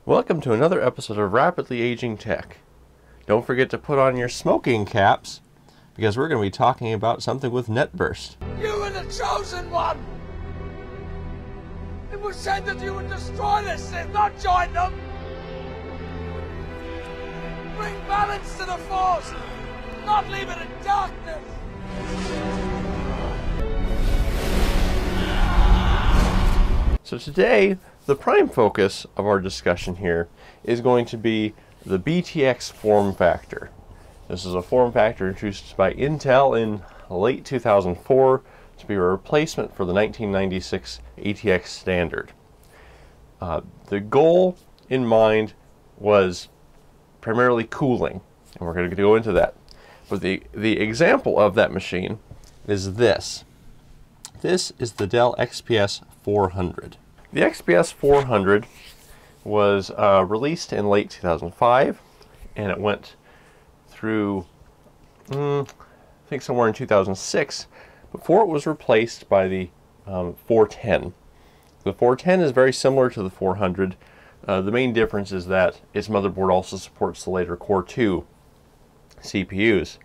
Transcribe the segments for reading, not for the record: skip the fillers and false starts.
Welcome to another episode of Rapidly Aging Tech. Don't forget to put on your smoking caps, because we're going to be talking about something with NetBurst. You were the chosen one! It was said that you would destroy this Sith, not join them! Bring balance to the Force, not leave it in darkness! So today, the prime focus of our discussion here is going to be the Btx Form Factor. This is a form factor introduced by Intel in late 2004 to be a replacement for the 1996 ATX standard. The goal in mind was primarily cooling, and we're going to go into that. But the example of that machine is this. This is the Dell XPS 400. The XPS 400 was released in late 2005, and it went through, I think somewhere in 2006, before it was replaced by the 410. The 410 is very similar to the 400. The main difference is that its motherboard also supports the later Core 2 CPUs.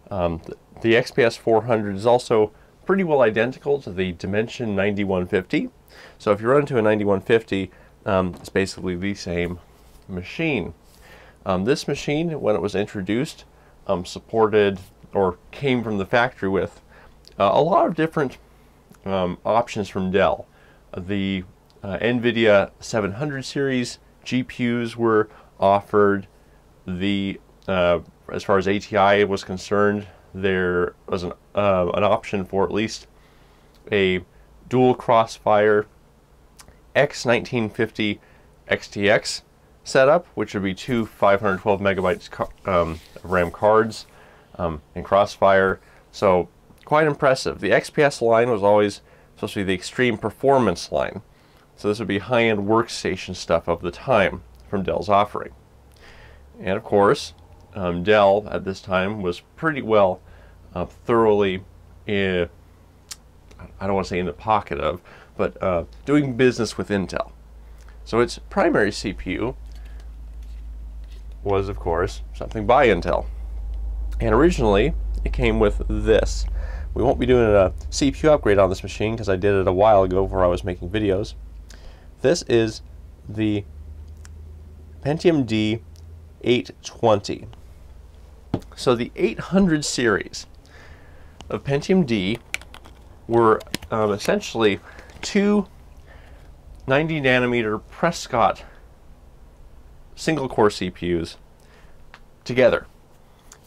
The XPS 400 is also pretty well identical to the Dimension 9150. So if you run into a 9150, it's basically the same machine. This machine, when it was introduced, supported or came from the factory with a lot of different options from Dell. The NVIDIA 700 series GPUs were offered. As far as ATI was concerned, there was an option for at least a dual crossfire X1950 XTX setup, which would be two 512 megabytes RAM cards in crossfire. So quite impressive. The XPS line was always supposed to be the extreme performance line. So this would be high-end workstation stuff of the time from Dell's offering. And of course, Dell at this time was pretty well thoroughly I don't want to say in the pocket of, but doing business with Intel. So its primary CPU was, of course, something by Intel. And originally, it came with this. We won't be doing a CPU upgrade on this machine because I did it a while ago before I was making videos. This is the Pentium D 820. So the 800 series of Pentium D were essentially two 90 nanometer Prescott single core CPUs together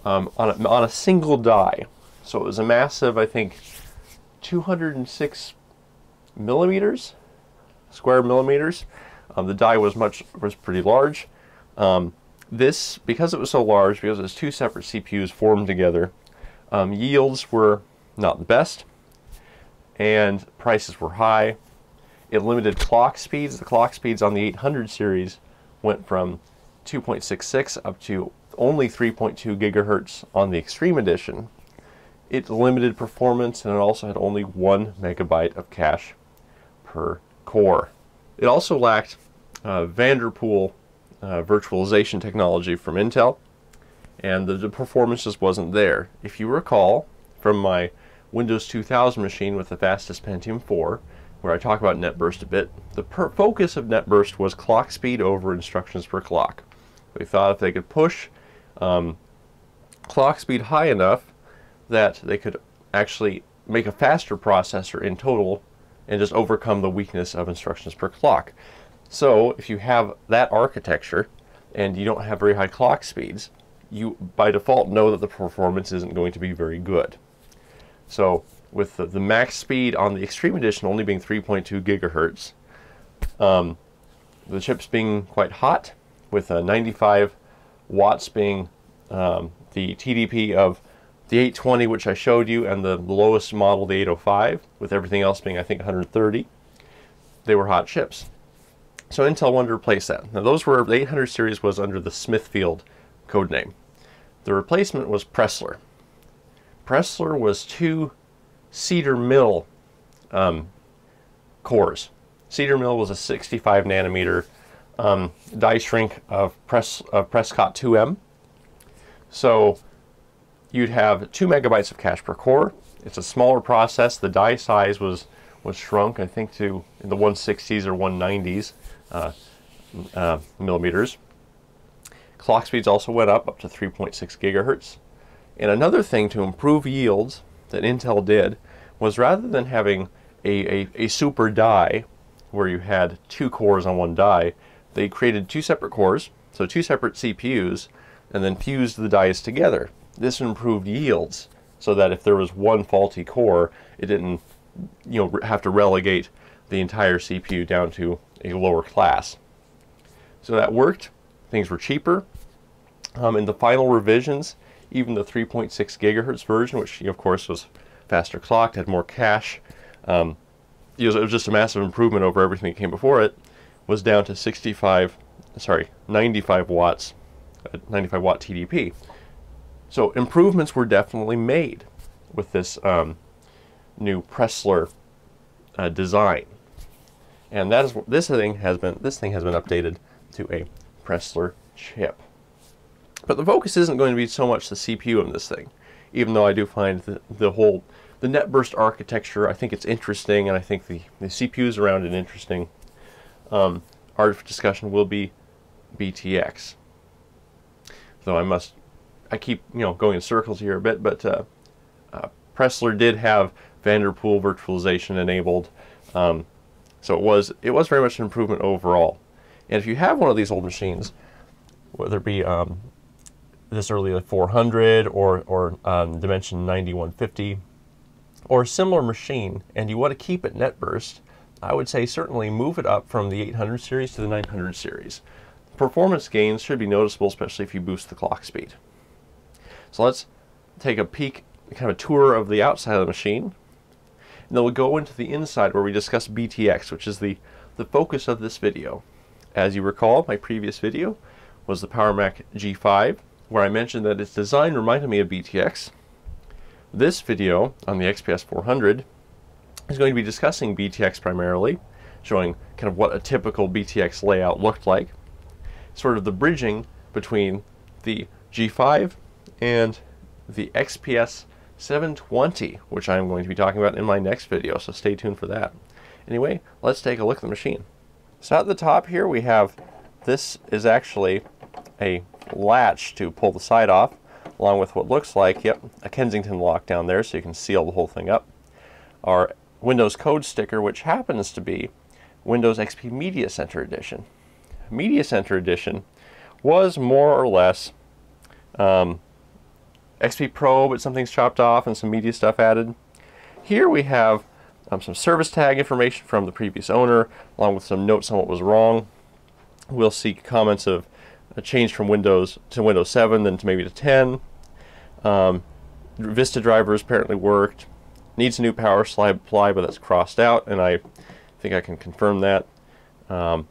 on a single die. So it was a massive, I think, 206 millimeters, square millimeters. The die was pretty large. This, because it was so large, because it was two separate CPUs formed together, yields were not the best, and prices were high. It limited clock speeds. The clock speeds on the 800 series went from 2.66 up to only 3.2 gigahertz on the Extreme Edition. It limited performance, and it also had only 1 megabyte of cache per core. It also lacked Vanderpool virtualization technology from Intel, and the performance just wasn't there. If you recall from my Windows 2000 machine with the fastest Pentium 4, where I talk about NetBurst a bit, the focus of NetBurst was clock speed over instructions per clock. They thought if they could push clock speed high enough that they could actually make a faster processor in total and just overcome the weakness of instructions per clock. So if you have that architecture and you don't have very high clock speeds, you by default know that the performance isn't going to be very good. So with the max speed on the Extreme Edition only being 3.2 gigahertz, the chips being quite hot, with 95 watts being the TDP of the 820, which I showed you, and the lowest model, the 805, with everything else being, I think, 130. They were hot chips. So Intel wanted to replace that. Now the 800 series was under the Smithfield code name. The replacement was Pressler. Pressler was 2 Cedar Mill cores. Cedar Mill was a 65 nanometer die shrink of Prescott 2M. So you'd have 2 megabytes of cache per core. It's a smaller process. The die size was shrunk, I think, to in the 160s or 190s millimeters. Clock speeds also went up to 3.6 gigahertz. And another thing to improve yields that Intel did was, rather than having a super die where you had 2 cores on one die, they created 2 separate cores, so 2 separate CPUs, and then fused the dies together. This improved yields so that if there was one faulty core, it didn't, have to relegate the entire CPU down to a lower class. So that worked. Things were cheaper. In the final revisions, even the 3.6 gigahertz version, which of course was faster clocked, had more cache, it was just a massive improvement over everything that came before it, was down to 95 watts, 95 watt TDP. So improvements were definitely made with this new Pressler design, and that is this thing has been updated to a Pressler chip. But the focus isn't going to be so much the CPU in this thing, even though I do find the NetBurst architecture, I think it's interesting, and I think the CPUs around it interesting. Our discussion will be Btx. Though I keep going in circles here a bit, but Pressler did have Vanderpool virtualization enabled, so it was very much an improvement overall. And if you have one of these old machines, whether it be this early 400 or Dimension 9150 or a similar machine, and you want to keep it NetBurst, I would say certainly move it up from the 800 series to the 900 series. Performance gains should be noticeable, especially if you boost the clock speed. So let's take a peek, kind of a tour of the outside of the machine, and then we'll go into the inside where we discuss Btx, which is the focus of this video. As you recall, my previous video was the PowerMac G5, where I mentioned that its design reminded me of Btx. This video on the XPS 400 is going to be discussing Btx primarily, showing kind of what a typical Btx layout looked like, sort of the bridging between the G5 and the XPS 720, which I'm going to be talking about in my next video, so stay tuned for that. Anyway, let's take a look at the machine. So at the top here we have, this is actually a latch to pull the side off, along with what looks like, a Kensington lock down there, so you can seal the whole thing up. Our Windows code sticker, which happens to be Windows XP Media Center Edition. Media Center Edition was more or less XP Pro, but some things chopped off and some media stuff added. Here we have some service tag information from the previous owner, along with some notes on what was wrong. We'll see comments of a change from Windows to Windows 7, then to maybe to 10. Vista drivers apparently worked. Needs a new power supply, but that's crossed out, and I think I can confirm that. ROM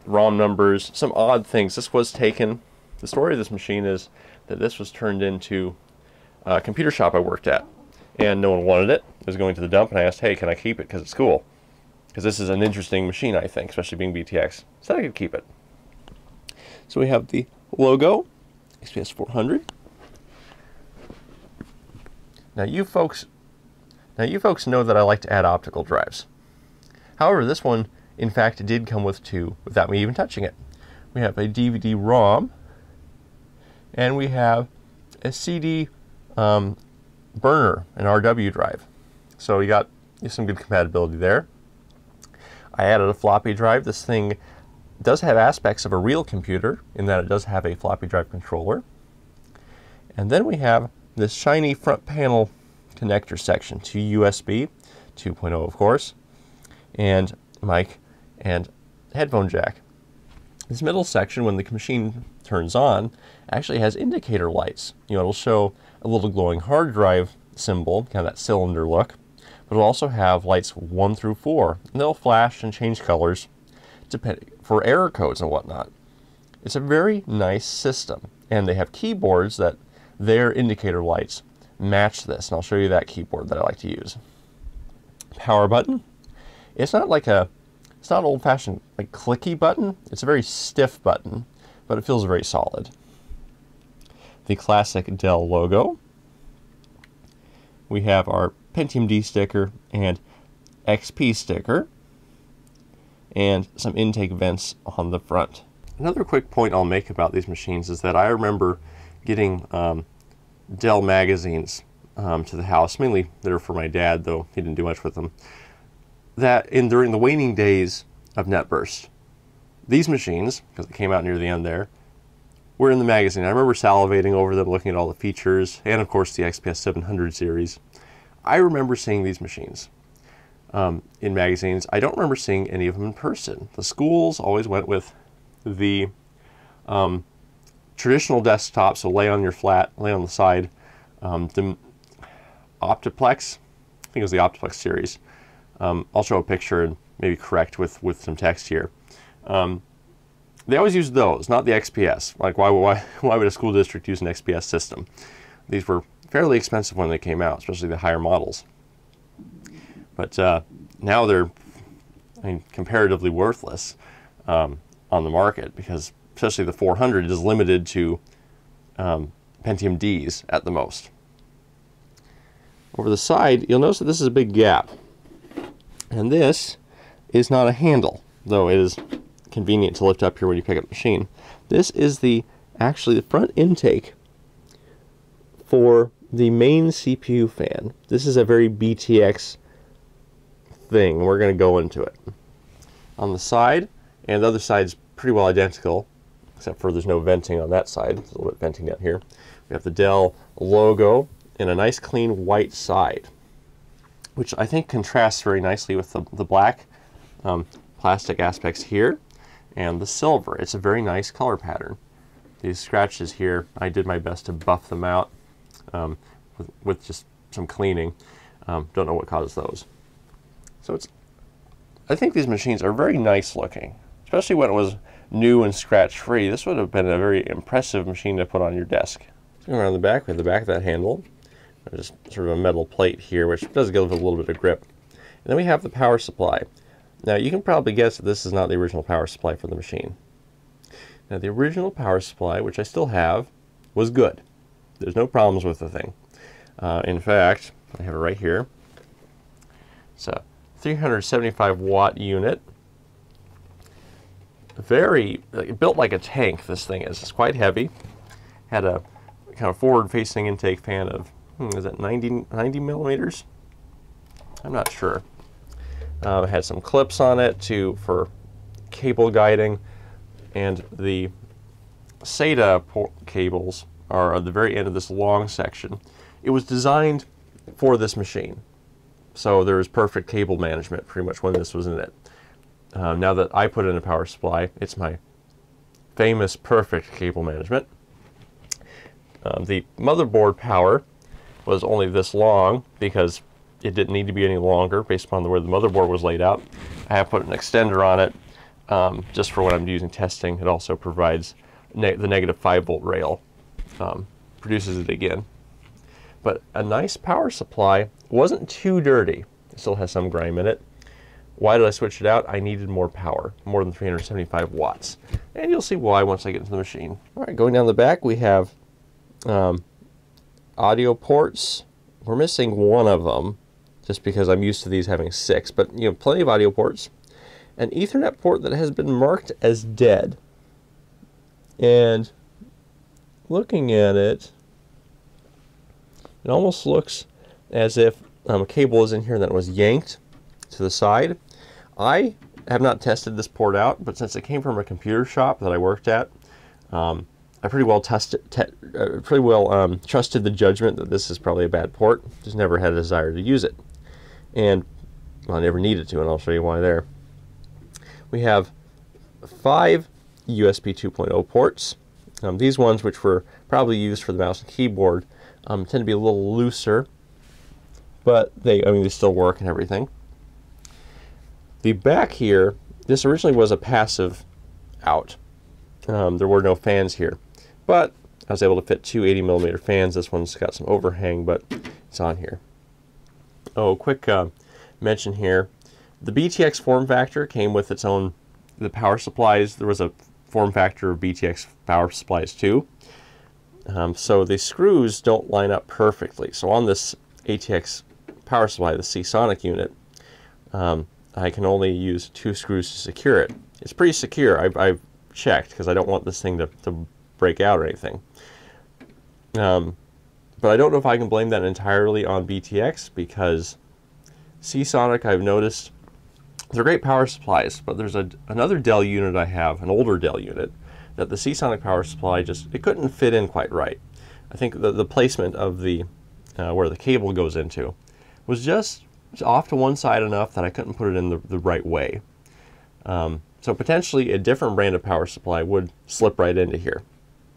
numbers, some odd things. This was taken, the story of this machine is that this was turned into a computer shop I worked at, and no one wanted it. It was going to the dump, and I asked, hey, can I keep it because it's cool? Because this is an interesting machine, I think, especially being Btx. So I could keep it. So we have the logo, XPS 400. Now you folks know that I like to add optical drives. However, this one, in fact, did come with 2 without me even touching it. We have a DVD-ROM, and we have a CD burner, an RW drive. So you got some good compatibility there. I added a floppy drive. This thing does have aspects of a real computer in that it does have a floppy drive controller. And then we have this shiny front panel connector section to USB 2.0, of course, and mic and headphone jack. This middle section, when the machine turns on, actually has indicator lights. It'll show a little glowing hard drive symbol, kind of that cylinder look, but it'll also have lights 1 through 4, and they'll flash and change colors for error codes and whatnot. It's a very nice system, And they have keyboards that their indicator lights match this, and I'll show you that keyboard that I like to use. Power button. It's not like it's not old-fashioned like clicky button. It's a very stiff button, but it feels very solid. The classic Dell logo. We have our Pentium D sticker and XP sticker, and some intake vents on the front. Another quick point I'll make about these machines is that I remember getting Dell magazines to the house. Mainly they're for my dad, though he didn't do much with them. During the waning days of NetBurst, these machines, because they came out near the end there, were in the magazine. I remember salivating over them, looking at all the features, and of course the XPS 700 series. I remember seeing these machines in magazines. I don't remember seeing any of them in person. The schools always went with the traditional desktop, so lay on your flat, lay on the side. The Optiplex, I think it was the Optiplex series. I'll show a picture and maybe correct with some text here. They always used those, not the XPS. Like, why would a school district use an XPS system? These were fairly expensive when they came out, especially the higher models. But now they're, comparatively worthless on the market, because especially the 400 is limited to Pentium Ds at the most. Over the side, you'll notice that this is a big gap. And this is not a handle, though it is convenient to lift up here when you pick up the machine. This is actually the front intake for the main CPU fan. This is a very Btx thing. We're going to go into it. On the side, and the other side's pretty well identical, except for there's no venting on that side. There's a little bit of venting down here. We have the Dell logo and a nice clean white side, which I think contrasts very nicely with the black plastic aspects here and the silver. It's a very nice color pattern. These scratches here, I did my best to buff them out with just some cleaning. Don't know what caused those. So I think these machines are very nice looking, especially when it was new and scratch free. This would have been a very impressive machine to put on your desk. Going around the back, we have the back of that handle. There's just sort of a metal plate here, which does give it a little bit of grip. And then we have the power supply. Now you can probably guess that this is not the original power supply for the machine. Now the original power supply, which I still have, was good. There's no problems with the thing. In fact, I have it right here. It's a 375 watt unit. Built like a tank, this thing is. It's quite heavy. Had a kind of forward-facing intake fan of, is that 90 millimeters? I'm not sure. It had some clips on it for cable guiding, and the SATA cables are at the very end of this long section. It was designed for this machine, so there was perfect cable management pretty much when this was in it. Now that I put in a power supply, it's my famous perfect cable management. The motherboard power was only this long because it didn't need to be any longer based upon the way the motherboard was laid out. I have put an extender on it just for when I'm using testing. It also provides the negative 5 volt rail, produces it again. But a nice power supply, wasn't too dirty. It still has some grime in it. Why did I switch it out? I needed more power, more than 375 watts. And you'll see why once I get into the machine. All right, going down the back, we have audio ports. We're missing one of them just because I'm used to these having 6, but plenty of audio ports. An Ethernet port that has been marked as dead. And looking at it, it almost looks as if a cable is in here that was yanked to the side. I have not tested this port out, but since it came from a computer shop that I worked at, I pretty well trusted the judgment that this is probably a bad port. Just never had a desire to use it, and well, I never needed to, and I'll show you why there. We have 5 USB 2.0 ports. These ones, which were probably used for the mouse and keyboard, tend to be a little looser, but they still work and everything. The back here, this originally was a passive out. There were no fans here, but I was able to fit two 80mm fans. This one's got some overhang, but it's on here. Oh, quick mention here. The Btx Form Factor came with its own, the power supplies. There was a form factor of Btx power supplies too. So the screws don't line up perfectly. So on this ATX power supply, the Cmos unit, I can only use 2 screws to secure it. It's pretty secure. I've checked because I don't want this thing to break out or anything. But I don't know if I can blame that entirely on Btx, because Cmos, I've noticed, they're great power supplies, but there's another Dell unit I have, an older Dell unit, that the Cmos power supply it couldn't fit in quite right. I think the placement of the where the cable goes into was just off to one side enough that I couldn't put it in the right way. So potentially a different brand of power supply would slip right into here,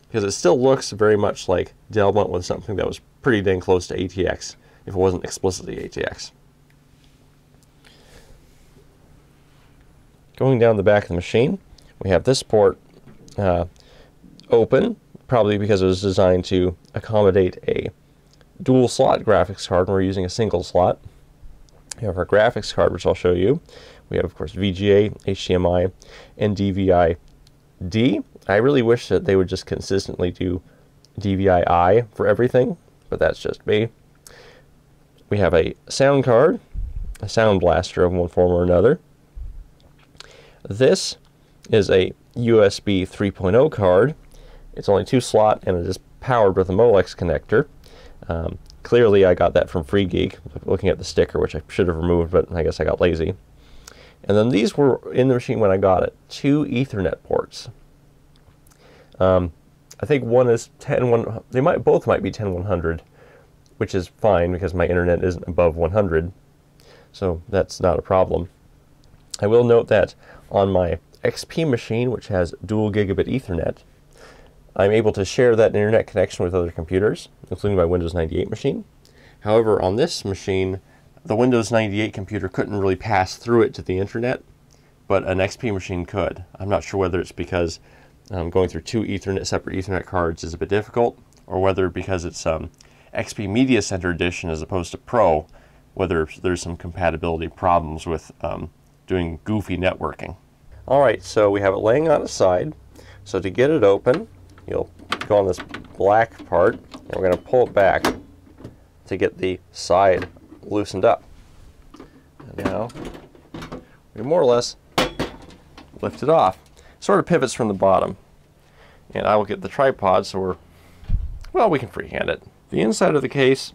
because it still looks very much like Dell went with something that was pretty dang close to ATX, if it wasn't explicitly ATX. Going down the back of the machine, we have this port open, probably because it was designed to accommodate a dual slot graphics card, and we're using a single slot. We have our graphics card, which I'll show you. We have, of course, VGA, HDMI, and DVI-D. I really wish that they would just consistently do DVI-I for everything, but that's just me. We have a sound card, a sound blaster of one form or another. This is a USB 3.0 card. It's only 2-slot, and it is powered with a Molex connector. Clearly I got that from Free Geek, looking at the sticker, which I should have removed, but I guess I got lazy. And then these were in the machine when I got it, 2 Ethernet ports. I think one is both might be 10100, which is fine because my internet isn't above 100, so that's not a problem. I will note that on my XP machine, which has dual gigabit Ethernet, I'm able to share that internet connection with other computers, including my Windows 98 machine. However, on this machine, the Windows 98 computer couldn't really pass through it to the internet, but an XP machine could. I'm not sure whether it's because going through 2 separate Ethernet cards is a bit difficult, or whether because it's XP Media Center Edition as opposed to Pro, whether there's some compatibility problems with doing goofy networking. Alright, so we have it laying on its side. So to get it open, you'll go on this black part, and we're going to pull it back to get the side loosened up. And now we more or less lift it off. It sort of pivots from the bottom. And I will get the tripod so we can freehand it. The inside of the case,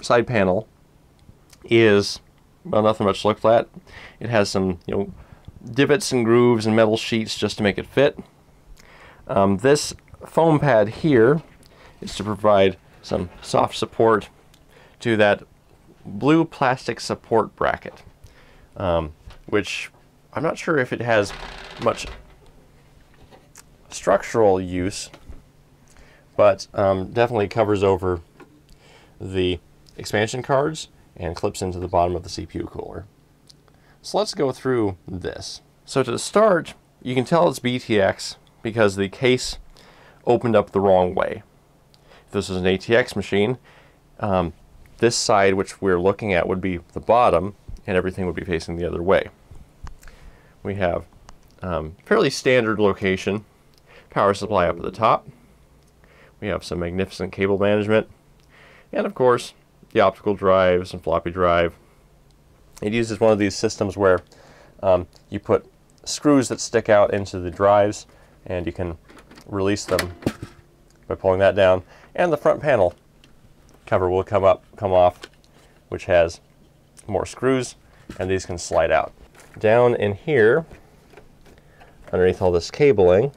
side panel, is, well, nothing much to look at. It has some, divots and grooves and metal sheets just to make it fit. This foam pad here is to provide some soft support to that blue plastic support bracket, which I'm not sure if it has much structural use, but definitely covers over the expansion cards and clips into the bottom of the CPU cooler. So let's go through this. So to start, you can tell it's Btx because the case opened up the wrong way. If this was an ATX machine, this side which we're looking at would be the bottom, and everything would be facing the other way. We have fairly standard location, power supply up at the top. We have some magnificent cable management, and of course the optical drives and floppy drive. It uses one of these systems where you put screws that stick out into the drives, and you can release them by pulling that down, and the front panel cover will come off, which has more screws, and these can slide out. Down in here, underneath all this cabling,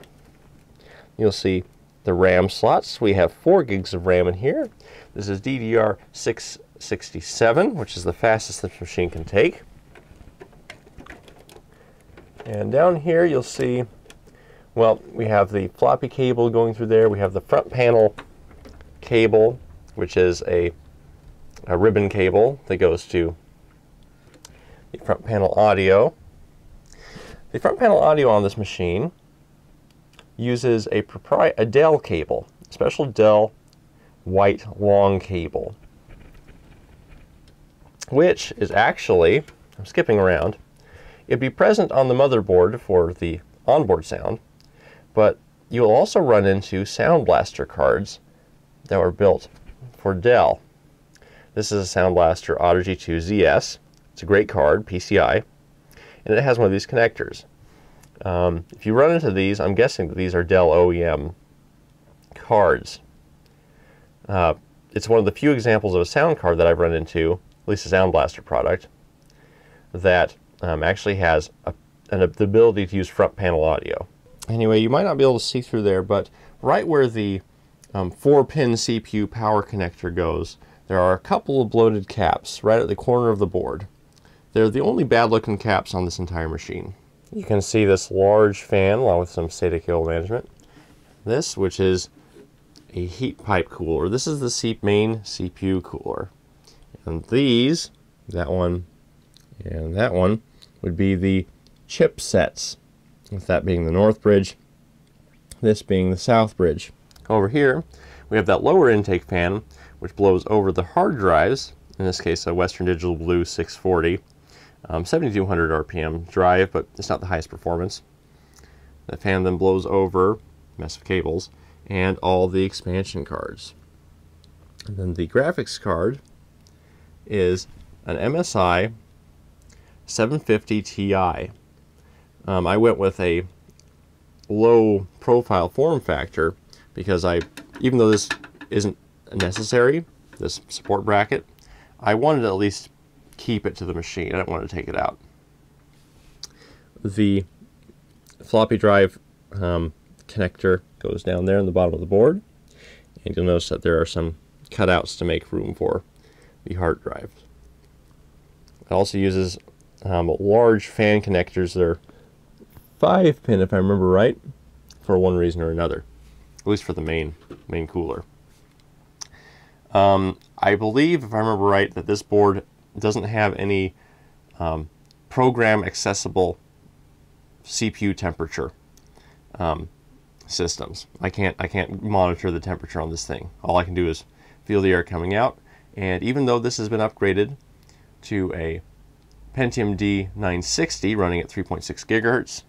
you'll see the RAM slots. We have 4 gigs of RAM in here. This is DDR667, which is the fastest this machine can take. And down here you'll see, well, we have the floppy cable going through there. We have the front panel cable, which is a ribbon cable that goes to the front panel audio. The front panel audio on this machine uses a Dell cable, a special Dell white long cable, which is actually, I'm skipping around, it'd be present on the motherboard for the onboard sound, but you'll also run into Sound Blaster cards that were built for Dell. This is a Sound Blaster Audigy 2 ZS. It's a great card, PCI, and it has one of these connectors. If you run into these, I'm guessing that these are Dell OEM cards. It's one of the few examples of a sound card that I've run into, at least a Sound Blaster product, that actually has the ability to use front panel audio. Anyway, you might not be able to see through there, but right where the 4-pin CPU power connector goes, there are a couple of bloated caps right at the corner of the board. They're the only bad-looking caps on this entire machine. You can see this large fan along with some SATA cable management. This, which is a heat pipe cooler. This is the main CPU cooler. And these, that one and that one, would be the chipsets, with that being the north bridge, this being the south bridge. Over here, we have that lower intake fan, which blows over the hard drives, in this case a Western Digital Blue 640, 7200 RPM drive, but it's not the highest performance. The fan then blows over, mess of cables, and all the expansion cards. And then the graphics card is an MSI 750 Ti. I went with a low profile form factor because even though this isn't necessary, this support bracket, I wanted to at least keep it to the machine. I don't want to take it out. The floppy drive connector goes down there in the bottom of the board, and you'll notice that there are some cutouts to make room for the hard drive. It also uses large fan connectors. They're 5-pin, if I remember right, for one reason or another, at least for the main cooler. I believe, if I remember right, that this board doesn't have any program accessible CPU temperature systems. I can't monitor the temperature on this thing. All I can do is feel the air coming out, and even though this has been upgraded to a Pentium D 960 running at 3.6 gigahertz,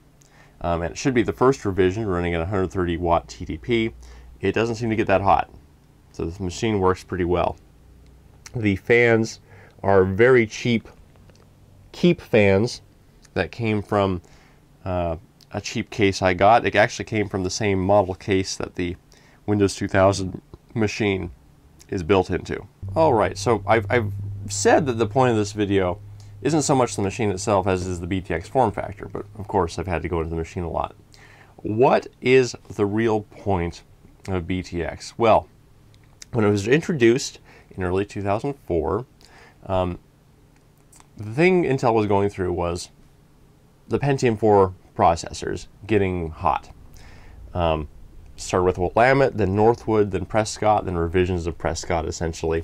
and it should be the first revision running at 130 watt TDP, it doesn't seem to get that hot. So this machine works pretty well. The fans are very cheap keep fans that came from a cheap case I got. It actually came from the same model case that the Windows 2000 machine is built into. Alright, so I've said that the point of this video isn't so much the machine itself as is the Btx form factor, but of course I've had to go into the machine a lot. What is the real point of Btx? Well, when it was introduced in early 2004, the thing Intel was going through was the Pentium 4 processors getting hot. Started with Willamette, then Northwood, then Prescott, then revisions of Prescott essentially.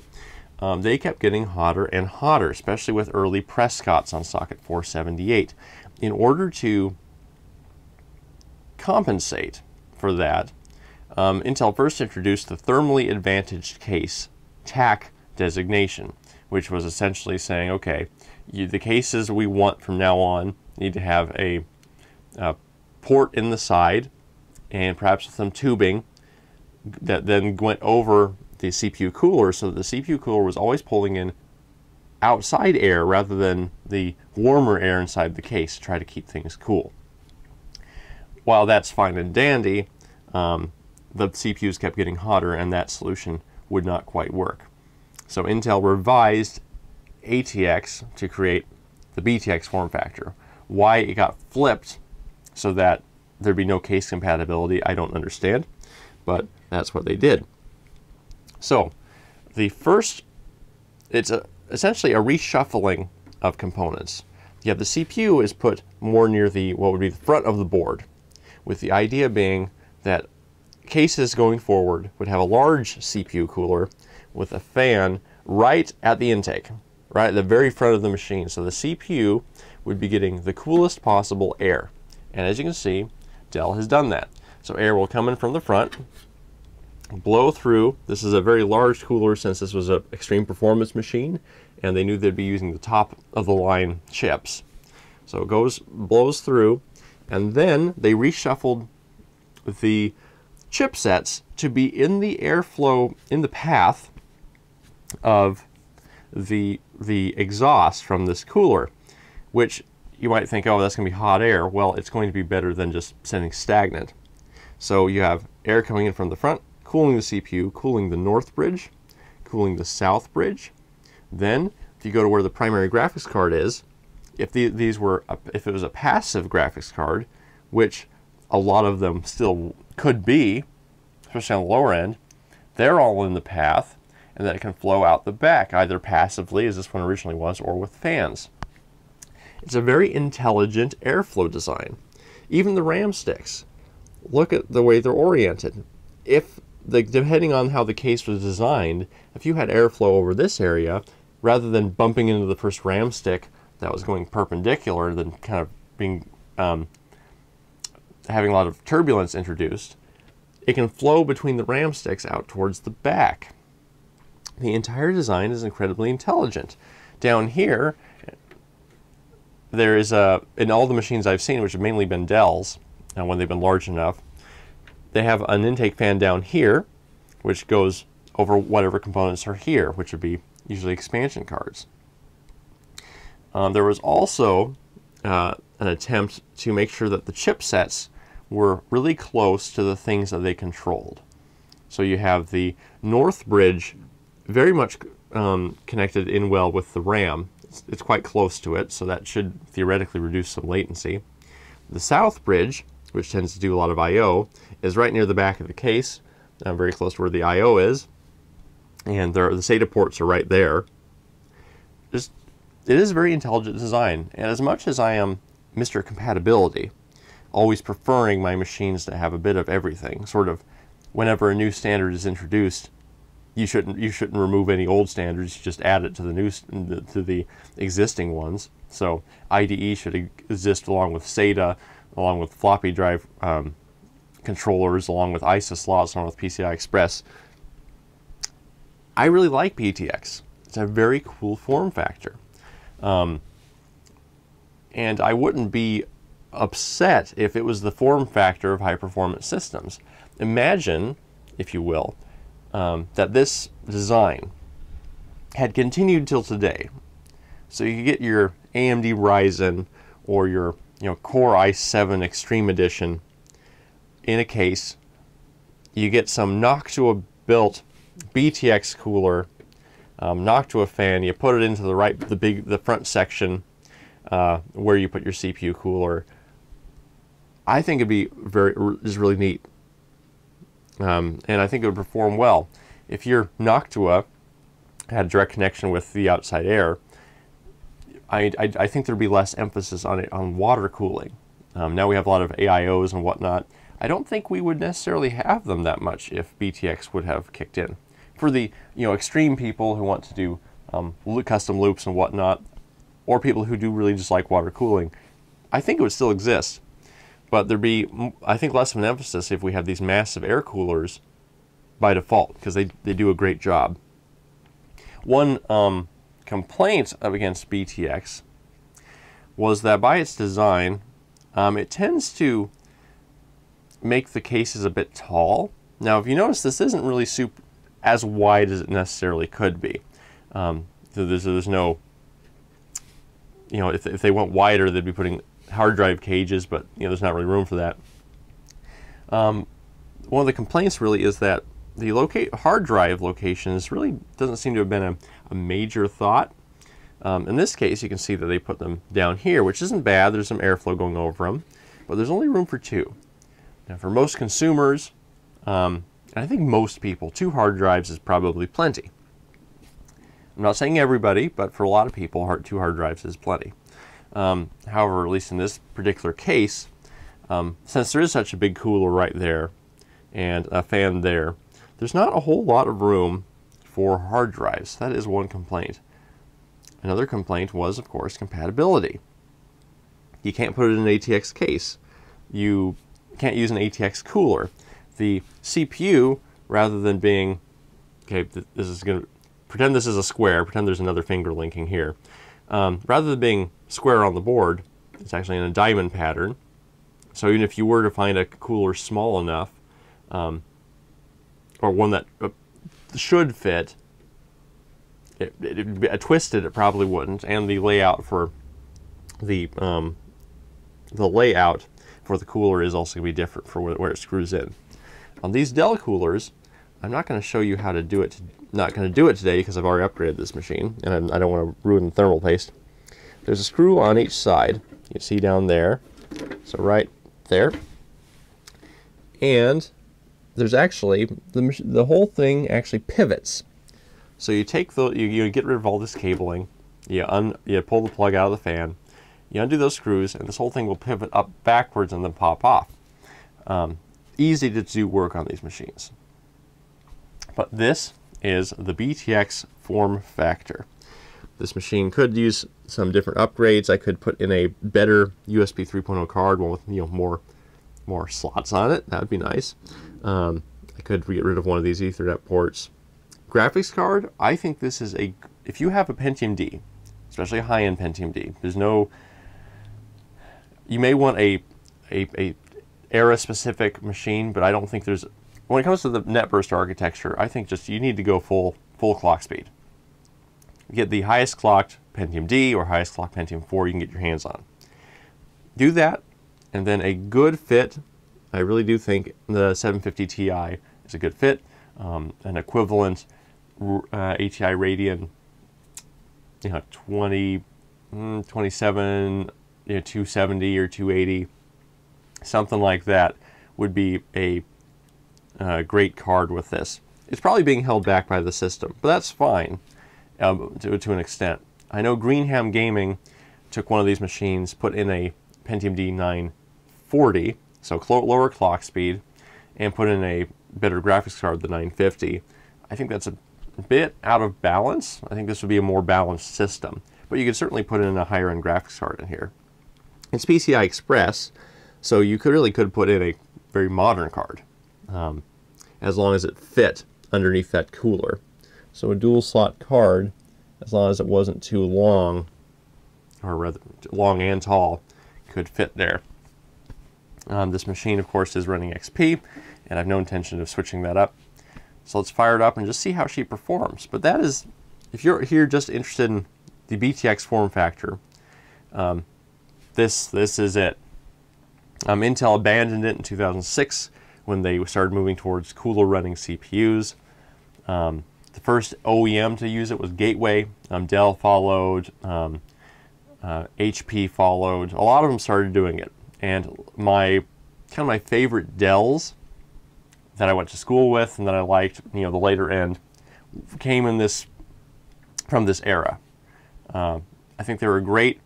They kept getting hotter and hotter, especially with early Prescotts on socket 478. In order to compensate for that, Intel first introduced the thermally advantaged case TAC designation, which was essentially saying, okay, the cases we want from now on need to have a port in the side and perhaps some tubing that then went over the CPU cooler, so that the CPU cooler was always pulling in outside air rather than the warmer air inside the case to try to keep things cool. While that's fine and dandy, the CPUs kept getting hotter and that solution would not quite work. So Intel revised ATX to create the Btx form factor. Why it got flipped so that there'd be no case compatibility, I don't understand, but that's what they did. So the first, it's essentially a reshuffling of components. You have the CPU is put more near what would be the front of the board, with the idea being that cases going forward would have a large CPU cooler with a fan right at the intake, right at the very front of the machine. So the CPU would be getting the coolest possible air. And as you can see, Dell has done that. So air will come in from the front, blow through. This is a very large cooler since this was an extreme performance machine, and they knew they'd be using the top of the line chips. So it blows through, and then they reshuffled the chipsets to be in the airflow, in the path of the exhaust from this cooler, which you might think, oh, that's going to be hot air. Well, it's going to be better than just sitting stagnant. So you have air coming in from the front, cooling the CPU, cooling the north bridge, cooling the south bridge. Then, if you go to where the primary graphics card is, if it was a passive graphics card, which a lot of them still could be, especially on the lower end, they're all in the path, and then it can flow out the back, either passively, as this one originally was, or with fans. It's a very intelligent airflow design. Even the RAM sticks, look at the way they're oriented. Depending on how the case was designed, if you had airflow over this area, rather than bumping into the first RAM stick that was going perpendicular, then kind of being having a lot of turbulence introduced, it can flow between the RAM sticks out towards the back. The entire design is incredibly intelligent. Down here, there is in all the machines I've seen, which have mainly been Dells, and when they've been large enough, they have an intake fan down here, which goes over whatever components are here, which would be usually expansion cards. There was also an attempt to make sure that the chipsets were really close to the things that they controlled. So you have the north bridge very much connected in well with the RAM. It's quite close to it, so that should theoretically reduce some latency. The south bridge, which tends to do a lot of I/O, is right near the back of the case, very close to where the I/O is, and the SATA ports are right there. It is a very intelligent design, and as much as I am Mr. Compatibility, always preferring my machines to have a bit of everything, sort of whenever a new standard is introduced, you shouldn't remove any old standards, you just add it to the existing ones. So IDE should exist along with SATA, along with floppy drive controllers, along with ISA slots, along with PCI Express. I really like Btx. It's a very cool form factor. And I wouldn't be upset if it was the form factor of high-performance systems. Imagine, if you will, that this design had continued till today. So you could get your AMD Ryzen or your Core i7 Extreme Edition in a case. You get some Noctua built Btx cooler, Noctua fan. You put it into the front section where you put your CPU cooler. I think it'd be really neat, and I think it would perform well. If your Noctua had direct connection with the outside air, I think there'd be less emphasis on water cooling. Now we have a lot of AIOs and whatnot. I don't think we would necessarily have them that much if Btx would have kicked in. For the extreme people who want to do custom loops and whatnot, or people who do really just like water cooling, I think it would still exist. But there'd be, I think, less of an emphasis if we have these massive air coolers by default, because they do a great job. One complaint against Btx was that by its design, it tends to make the cases a bit tall. Now, if you notice, this isn't really as wide as it necessarily could be. So there's no, if they went wider, they'd be putting hard drive cages, but there's not really room for that. One of the complaints really is that the hard drive locations really doesn't seem to have been a major thought. In this case, you can see that they put them down here, which isn't bad. There's some airflow going over them, but there's only room for 2. Now, for most consumers, and I think most people, 2 hard drives is probably plenty. I'm not saying everybody, but for a lot of people, 2 hard drives is plenty. However, at least in this particular case, since there is such a big cooler right there and a fan there, there's not a whole lot of room for hard drives. That is one complaint. Another complaint was, of course, compatibility. You can't put it in an ATX case. can't use an ATX cooler. The CPU, rather than being, okay, this is going to, pretend this is a square, pretend there's another finger linking here. Rather than being square on the board, it's actually in a diamond pattern. So even if you were to find a cooler small enough, or one that should fit, twisted it probably wouldn't, and the layout for the layout for the cooler is also going to be different for where it screws in. On these Dell coolers, I'm not going to show you how to do it. Not going to do it today because I've already upgraded this machine, and I don't want to ruin the thermal paste. There's a screw on each side. You see down there, so right there, and there's actually the whole thing actually pivots. So you take you get rid of all this cabling. You pull the plug out of the fan. You undo those screws, and this whole thing will pivot up backwards and then pop off. Easy to do work on these machines. But this is the Btx Form Factor. This machine could use some different upgrades. I could put in a better USB 3.0 card, one with more slots on it. That would be nice. I could get rid of one of these Ethernet ports. Graphics card, I think this is if you have a Pentium D, especially a high-end Pentium D, you may want a era-specific machine, but I don't think there's, when it comes to the NetBurst architecture, I think just you need to go full clock speed. Get the highest clocked Pentium D or highest clocked Pentium 4 you can get your hands on. Do that, and then a good fit. I really do think the 750 Ti is a good fit. An equivalent ATI Radeon, 27, 270 or 280, something like that would be a great card with this. It's probably being held back by the system, but that's fine to an extent. I know Greenham Gaming took one of these machines, put in a Pentium D 940, so lower clock speed, and put in a better graphics card, the 950. I think that's a bit out of balance. I think this would be a more balanced system, but you could certainly put in a higher end graphics card in here. It's PCI Express, so you could put in a very modern card, as long as it fit underneath that cooler. So a dual slot card, as long as it wasn't too long, or rather long and tall, could fit there. This machine, of course, is running XP, and I have no intention of switching that up. So let's fire it up and just see how she performs. But that is, if you're here just interested in the Btx Form Factor, this is it. Intel abandoned it in 2006 when they started moving towards cooler running CPUs. The first OEM to use it was Gateway. Dell followed, HP followed. A lot of them started doing it. And my favorite Dells that I went to school with and that I liked, the later end, came in from this era. I think they were great.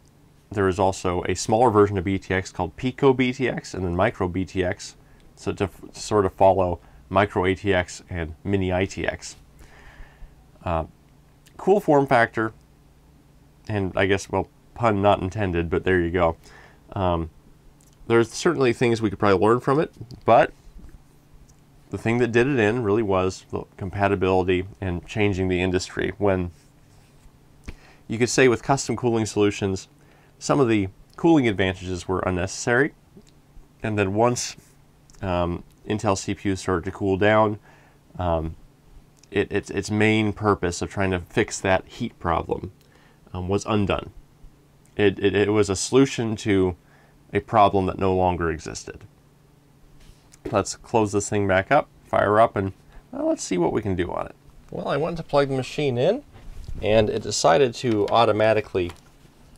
There is also a smaller version of Btx called Pico Btx and then Micro Btx, so to sort of follow Micro ATX and Mini ITX. Cool form factor, and I guess, well, pun not intended, but there you go. There's certainly things we could probably learn from it, but the thing that did it in really was the compatibility and changing the industry. When you could say with custom cooling solutions, some of the cooling advantages were unnecessary, and then once Intel CPUs started to cool down, its main purpose of trying to fix that heat problem was undone. It was a solution to a problem that no longer existed. Let's close this thing back up, fire up, and let's see what we can do on it. Well, I went to plug the machine in, and it decided to automatically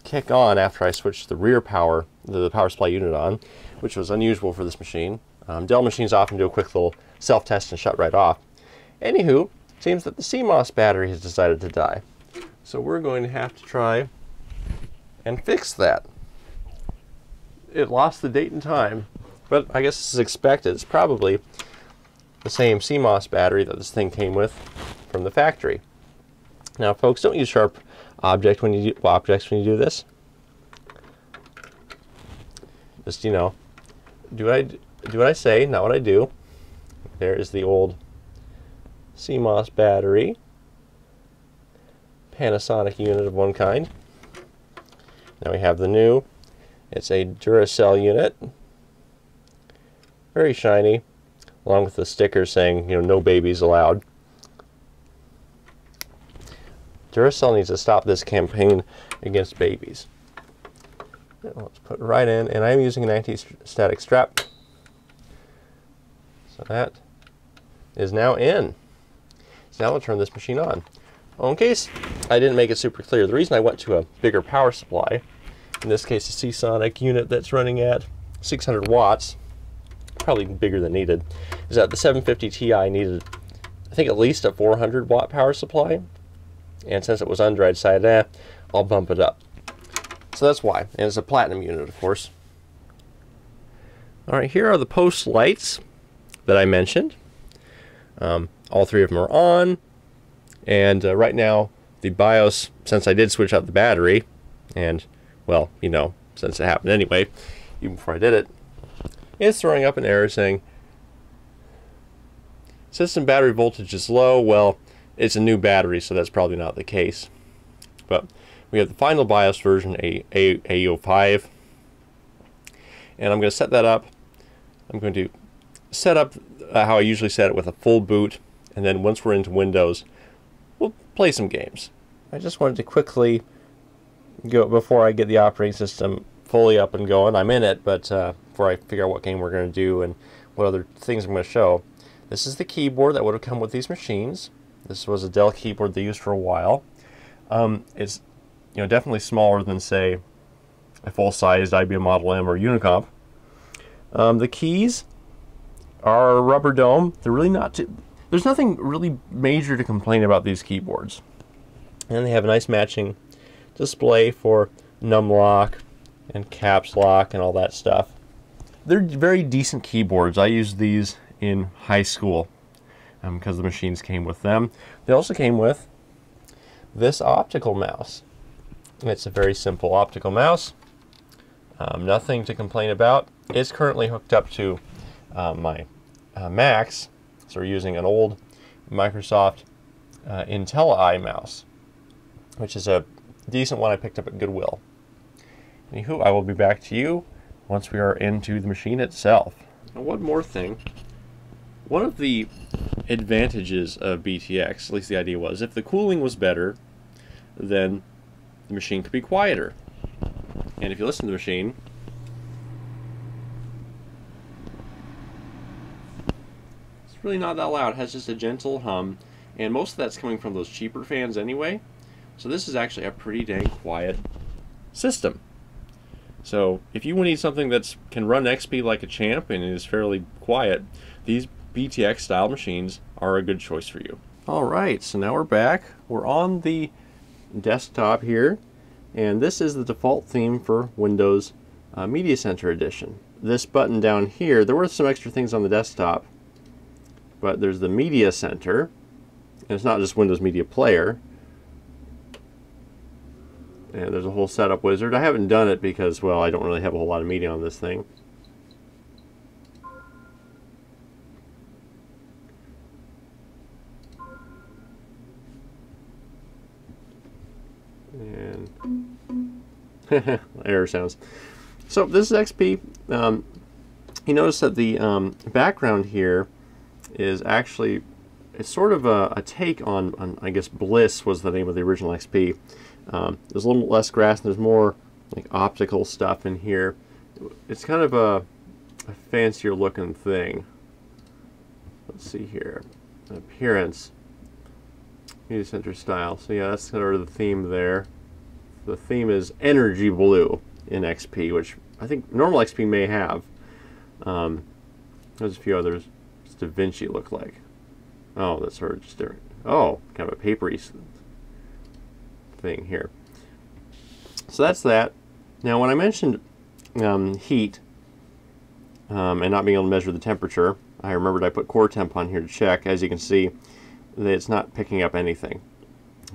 kick on after I switched the rear power, the power supply unit on, which was unusual for this machine. Dell machines often do a quick little self-test and shut right off. Anywho, it seems that the Cmos battery has decided to die. So we're going to have to try and fix that. It lost the date and time, but I guess this is expected. It's probably the same Cmos battery that this thing came with from the factory. Now, folks, don't use sharp objects when you do this. Just, do what I say, not what I do. There is the old Cmos Battery, Panasonic unit of one kind. Now we have the new. It's a Duracell unit, very shiny, along with the sticker saying, no babies allowed. Duracell needs to stop this campaign against babies. Let's put it right in, and I'm using an anti-static strap. So that is now in. So now I'll turn this machine on. Well, in case I didn't make it super clear, the reason I went to a bigger power supply, in this case a Seasonic unit that's running at 600 watts, probably bigger than needed, is that the 750 Ti needed, I think, at least a 400 watt power supply. And since it was under, I decided, I'll bump it up. So that's why. And it's a platinum unit, of course. Alright, here are the post lights that I mentioned. All three of them are on. And right now, the BIOS, since I did switch out the battery, and, well, since it happened anyway, even before I did it, it's throwing up an error saying, system battery voltage is low. Well, it's a new battery, so that's probably not the case. But we have the final BIOS version, A05. And I'm going to set that up. I'm going to set up how I usually set it with a full boot. And then once we're into Windows, we'll play some games. I just wanted to quickly go, before I get the operating system fully up and going, I'm in it, but before I figure out what game we're going to do and what other things I'm going to show. This is the keyboard that would have come with these machines. This was a Dell keyboard they used for a while. It's definitely smaller than, say, a full-sized IBM Model M or Unicomp. The keys are rubber dome. They're really not too, there's nothing really major to complain about these keyboards. And they have a nice matching display for numlock and caps lock and all that stuff. They're very decent keyboards. I used these in high school because the machines came with them. They also came with this optical mouse. It's a very simple optical mouse. Nothing to complain about. It's currently hooked up to my Macs, so we're using an old Microsoft IntelliEye mouse, which is a decent one I picked up at Goodwill. Anywho, I will be back to you once we are into the machine itself. Now, one more thing. One of the advantages of Btx, at least the idea was, if the cooling was better, then the machine could be quieter. And if you listen to the machine, it's really not that loud. It has just a gentle hum, and most of that's coming from those cheaper fans anyway. So this is actually a pretty dang quiet system. So if you need something that can run XP like a champ and is fairly quiet, these Btx style machines are a good choice for you. Alright, so now we're back. We're on the desktop here, and this is the default theme for Windows Media Center Edition. This button down here, there were some extra things on the desktop, but there's the Media Center, and it's not just Windows Media Player. And there's a whole setup wizard. I haven't done it because, well, I don't really have a whole lot of media on this thing. And error sounds. So this is XP. You notice that the background here is actually, it's sort of a take on, I guess, Bliss was the name of the original XP. There's a little less grass and there's more like optical stuff in here. It's kind of a fancier looking thing. Let's see here. Appearance. Media Center style. So yeah, that's kind of the theme there. The theme is energy blue in XP, which I think normal XP may have. There's a few others. What's Da Vinci look like? Oh, that's sort of just different. Oh, kind of a papery thing here. So that's that. Now, when I mentioned heat and not being able to measure the temperature, I remembered I put core temp on here to check. As you can see, that it's not picking up anything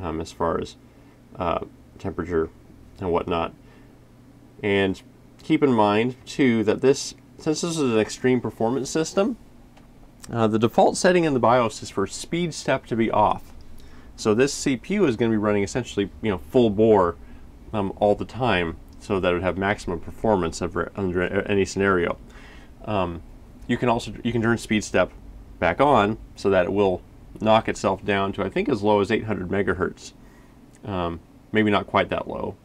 as far as temperature and whatnot. And keep in mind too that this since this is an extreme performance system, the default setting in the BIOS is for speed step to be off. So this CPU is going to be running essentially, full bore all the time, so that it would have maximum performance under any scenario. You can turn speed step back on so that it will knock itself down to, I think, as low as 800 megahertz. Maybe not quite that low.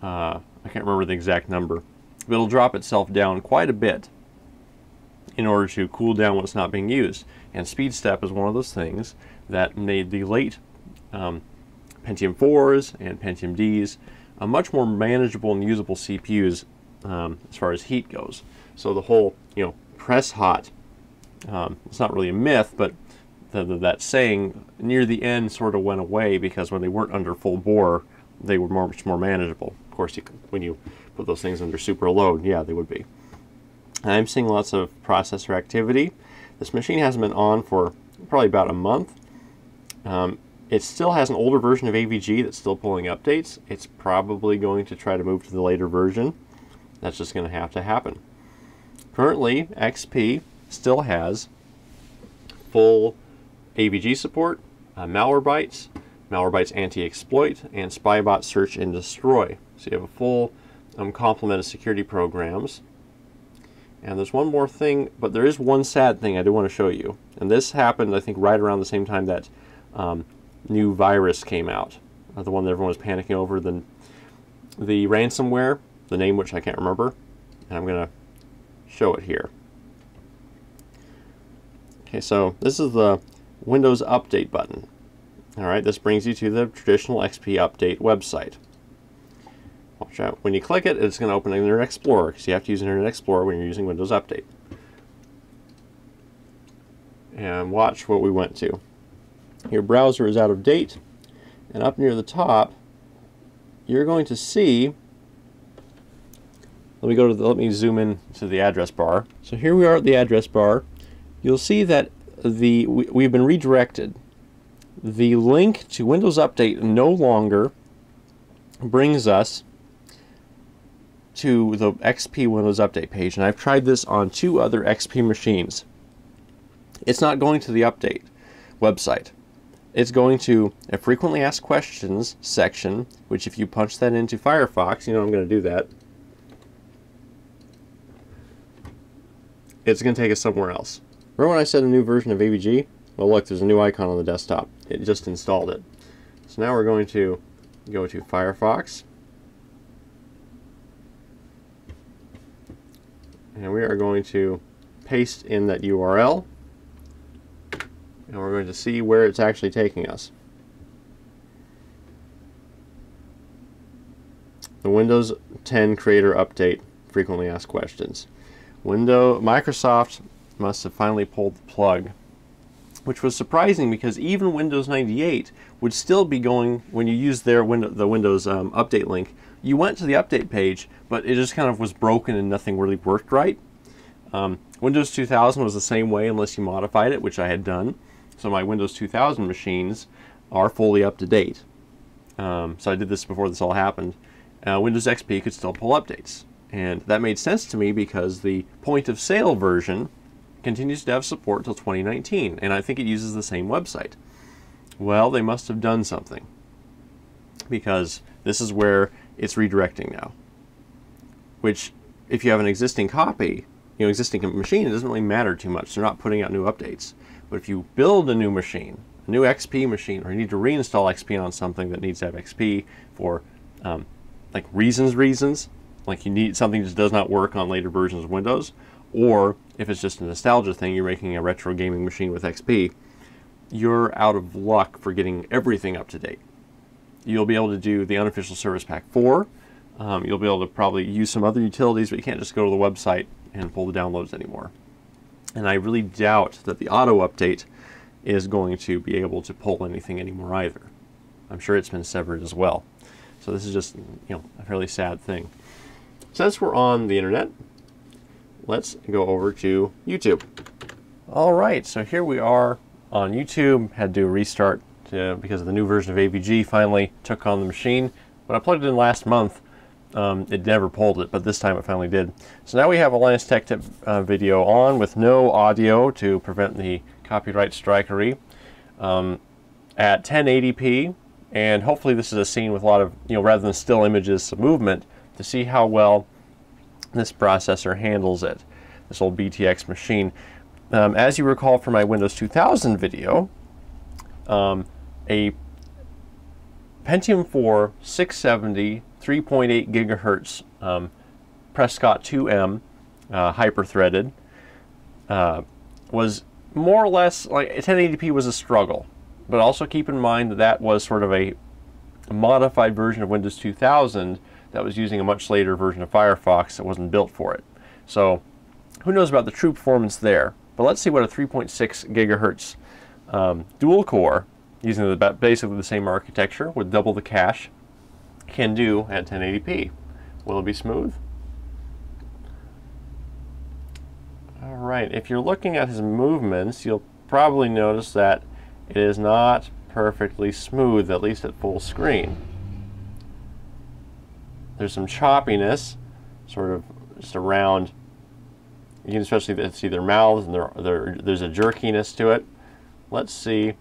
I can't remember the exact number. But it'll drop itself down quite a bit in order to cool down when it's not being used. And speed step is one of those things that made the late Pentium 4s and Pentium Ds a much more manageable and usable CPUs as far as heat goes. So the whole, press hot, it's not really a myth, but that saying near the end sort of went away, because when they weren't under full bore, they were much more manageable. Of course, when you put those things under super load, yeah, they would be. I'm seeing lots of processor activity. This machine hasn't been on for probably about a month. It still has an older version of AVG that's still pulling updates. It's probably going to try to move to the later version. That's just going to have to happen. Currently, XP still has full AVG support, Malwarebytes, Malwarebytes anti-exploit, and Spybot search and destroy. So you have a full complement of security programs. And there's one more thing, but there is one sad thing I do want to show you. And this happened, I think, right around the same time that new virus came out, the one that everyone was panicking over, the ransomware, the name which I can't remember, and I'm going to show it here. Okay, so this is the Windows Update button. Alright, this brings you to the traditional XP Update website. Watch out, when you click it, it's going to open Internet Explorer, because you have to use Internet Explorer when you're using Windows Update. And watch what we went to. Your browser is out of date, and up near the top, you're going to see, let me zoom in to the address bar. So here we are at the address bar. You'll see that we've been redirected. The link to Windows Update no longer brings us to the XP Windows Update page, and I've tried this on 2 other XP machines. It's not going to the update website. It's going to a frequently asked questions section, which if you punch that into Firefox, I'm going to do that, it's going to take us somewhere else. Remember when I said a new version of AVG? Well, look, there's a new icon on the desktop. It just installed it. So now we're going to go to Firefox, and we are going to paste in that URL, and we're going to see where it's actually taking us. The Windows 10 Creator Update Frequently Asked Questions. Microsoft must have finally pulled the plug, which was surprising because even Windows 98 would still be going, when you use the Windows Update link, you went to the update page, but it just kind of was broken and nothing really worked right. Windows 2000 was the same way unless you modified it, which I had done. So my Windows 2000 machines are fully up to date. So I did this before this all happened. Windows XP could still pull updates. And that made sense to me because the point of sale version continues to have support till 2019, and I think it uses the same website. Well, they must have done something, because this is where it's redirecting now. Which, if you have an existing copy, existing machine, it doesn't really matter too much. They're not putting out new updates. But if you build a new machine, a new XP machine, or you need to reinstall XP on something that needs to have XP for like reasons, like you need something that does not work on later versions of Windows, or if it's just a nostalgia thing, you're making a retro gaming machine with XP, you're out of luck for getting everything up to date. You'll be able to do the unofficial Service Pack 4. You'll be able to probably use some other utilities, but you can't just go to the website and pull the downloads anymore. And I really doubt that the auto update is going to be able to pull anything anymore either. I'm sure it's been severed as well. So this is just, a fairly sad thing. Since we're on the internet, let's go over to YouTube. Alright, so here we are on YouTube. Had to do a restart because the new version of AVG finally took on the machine. When I plugged it in last month, it never pulled it, but this time it finally did. So now we have a Linus Tech Tip video on with no audio to prevent the copyright strikery at 1080p, and hopefully this is a scene with a lot of, rather than still images, some movement to see how well this processor handles it, this old Btx machine. As you recall from my Windows 2000 video, a Pentium 4 670 3.8 gigahertz Prescott 2M hyper-threaded was more or less like 1080p was a struggle, but also keep in mind that that was sort of a modified version of Windows 2000 that was using a much later version of Firefox that wasn't built for it. So who knows about the true performance there, but let's see what a 3.6 gigahertz dual core using basically the same architecture with double the cache can do at 1080p. Will it be smooth? Alright, if you're looking at his movements, you'll probably notice that it is not perfectly smooth, at least at full screen. There's some choppiness, sort of just around. You can especially see their mouths, and there's a jerkiness to it. Let's see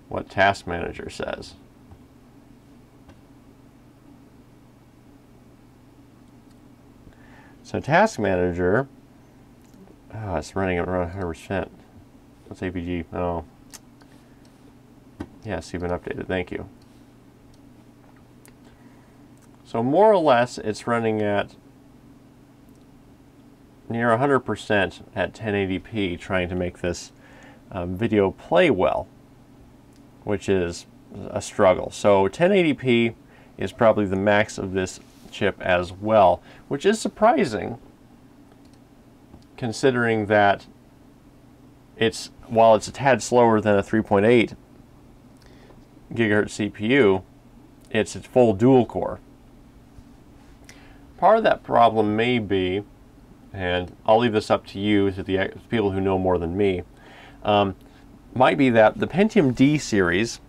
what Task Manager says. So Task Manager, it's running at around 100%. What's APG? Oh, yes, you've been updated. Thank you. So more or less, it's running at near 100% at 1080p, trying to make this video play well, which is a struggle. So 1080p is probably the max of this chip as well, which is surprising considering that while it's a tad slower than a 3.8 gigahertz CPU, it's a full dual core. Part of that problem may be, and I'll leave this up to you, to the people who know more than me, might be that the Pentium D series,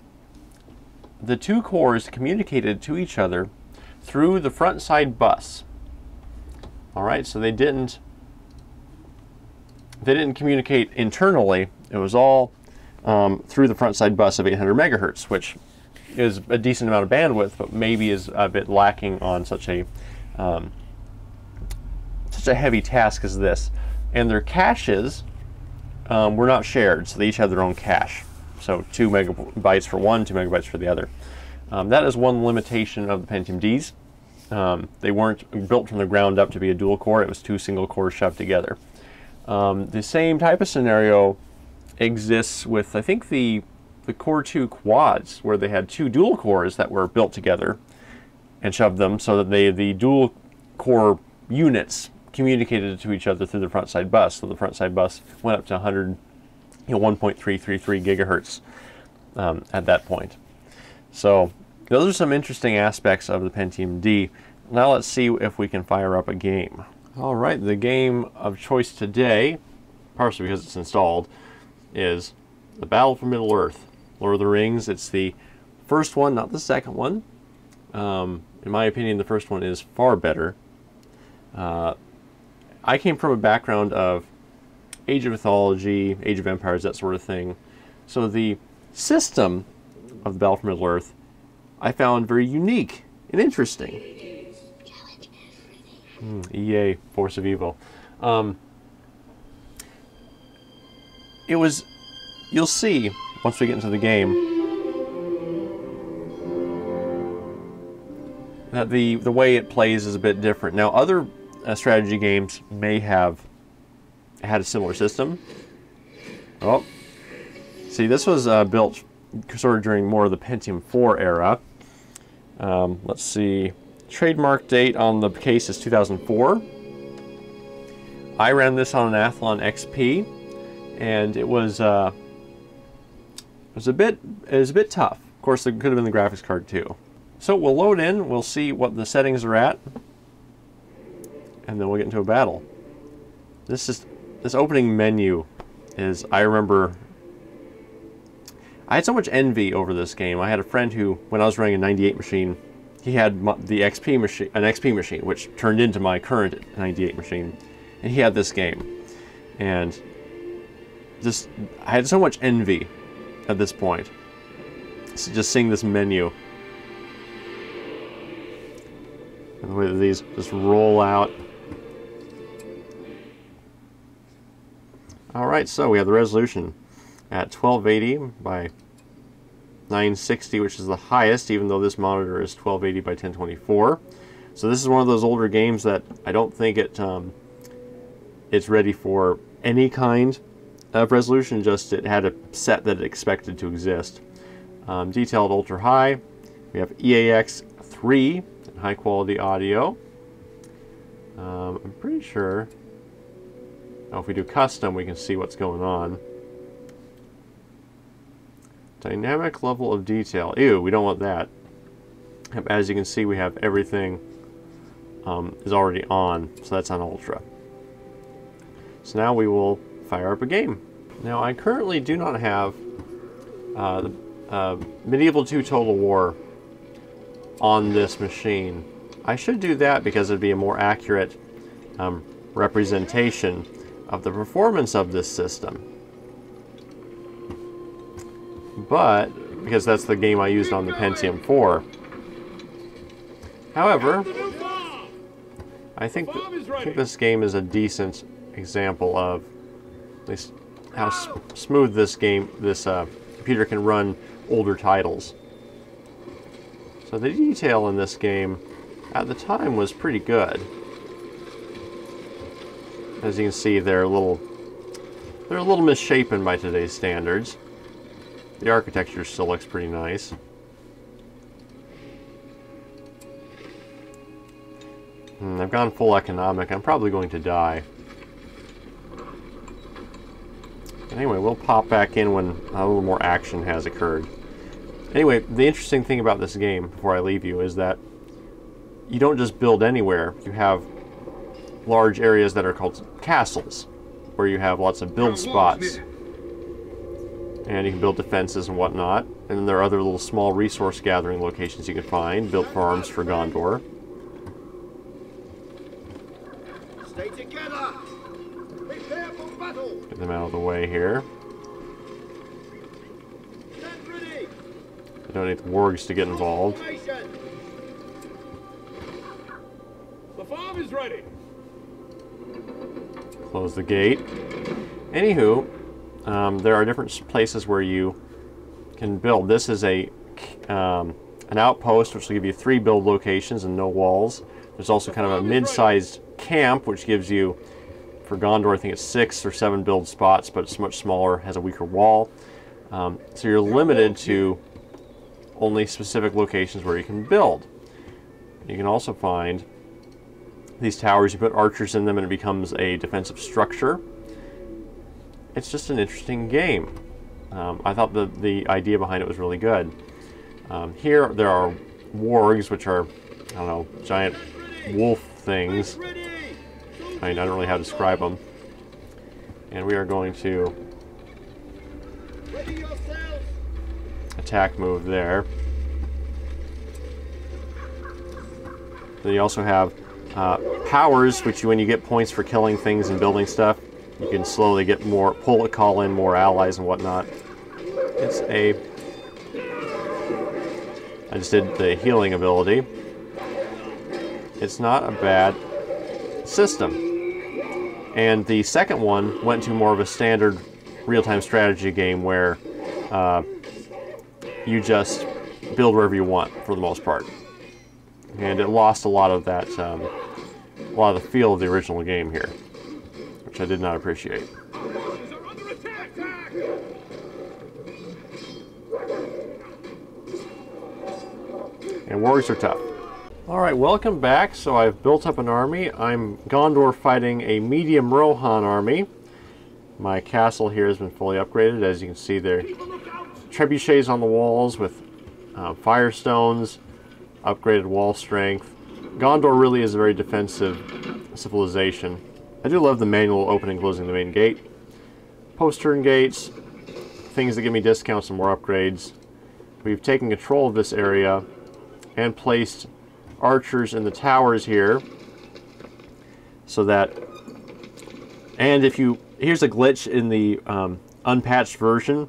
the two cores communicated to each other through the front side bus. Alright, so they didn't communicate internally. It was all through the front side bus of 800 megahertz, which is a decent amount of bandwidth, but maybe is a bit lacking on such a heavy task as this. And their caches were not shared, so they each have their own cache. So 2 megabytes for one, 2 megabytes for the other. That is one limitation of the Pentium Ds. They weren't built from the ground up to be a dual core. It was 2 single cores shoved together. The same type of scenario exists with, I think, the Core 2 quads, where they had 2 dual cores that were built together and shoved them so that the dual core units communicated to each other through the front side bus. So the front side bus went up to 1.333 gigahertz at that point. So those are some interesting aspects of the Pentium D. Now let's see if we can fire up a game. Alright, the game of choice today, partially because it's installed, is The Battle for Middle-earth. Lord of the Rings. It's the first one, not the second one. In my opinion, the first one is far better. I came from a background of Age of Mythology, Age of Empires, that sort of thing. So the system of the Battle for Middle-earth I found very unique and interesting. EA, Force of Evil. It was, you'll see once we get into the game, that the way it plays is a bit different. Now, other strategy games may have had a similar system. Oh, see, this was built sort of during more of the Pentium 4 era. Let's see, trademark date on the case is 2004. I ran this on an Athlon XP, and it was a bit tough. Of course, there could have been the graphics card too. So we'll load in, we'll see what the settings are at, and then we'll get into a battle. This opening menu is, I remember, I had so much envy over this game. I had a friend who, when I was running a 98 machine, he had the XP machine, an XP machine, which turned into my current 98 machine, and he had this game, and I had so much envy at this point. So just seeing this menu, and the way that these just roll out. All right, so we have the resolution at 1280 by 960, which is the highest, even though this monitor is 1280 by 1024. So this is one of those older games that I don't think it's ready for any kind of resolution, just it had a set that it expected to exist. Detailed ultra high. We have EAX 3 and high quality audio. I'm pretty sure. Now if we do custom, we can see what's going on. Dynamic level of detail. Ew, we don't want that. As you can see, we have everything is already on, so that's on ultra. So now we will fire up a game. Now I currently do not have the Medieval 2 Total War on this machine. I should do that because it'd be a more accurate representation of the performance of this system. But, because that's the game I used on the Pentium 4. However, I think this game is a decent example of at least how smooth this computer can run older titles. So the detail in this game at the time was pretty good. As you can see, they're a little misshapen by today's standards. The architecture still looks pretty nice. I've gone full economic. I'm probably going to die. Anyway, we'll pop back in when a little more action has occurred. Anyway, the interesting thing about this game, before I leave you, is that you don't just build anywhere. You have large areas that are called castles, where you have lots of build spots. And you can build defenses and whatnot. And then there are other little small resource gathering locations you can find. Build farms for Gondor. Stay together. Prepare for battle. Get them out of the way here. Stand ready. I don't need the wargs to get involved. The farm is ready. Close the gate. Anywho, there are different places where you can build. This is an outpost, which will give you 3 build locations and no walls. There's also kind of a mid-sized camp, which gives you, for Gondor, I think it's 6 or 7 build spots, but it's much smaller, has a weaker wall. So you're limited to only specific locations where you can build. You can also find these towers. You put archers in them and it becomes a defensive structure. It's just an interesting game. I thought the idea behind it was really good. Here there are wargs, which are, I don't know, giant wolf things. I don't really know how to describe them. And we are going to attack move there. Then you also have powers, which when you get points for killing things and building stuff, you can slowly get more, call in more allies and whatnot. I just did the healing ability. It's not a bad system. And the second one went to more of a standard real-time strategy game where you just build wherever you want for the most part. And it lost a lot of that, a lot of the feel of the original game here, which I did not appreciate. And warriors are tough. Alright, welcome back. So I've built up an army. I'm Gondor fighting a medium Rohan army. My castle here has been fully upgraded. As you can see, there are trebuchets on the walls with firestones, upgraded wall strength. Gondor really is a very defensive civilization. I do love the manual opening and closing the main gate. Post-turn gates, things that give me discounts and more upgrades. We've taken control of this area and placed archers in the towers here, so that, and if you, here's a glitch in the unpatched version.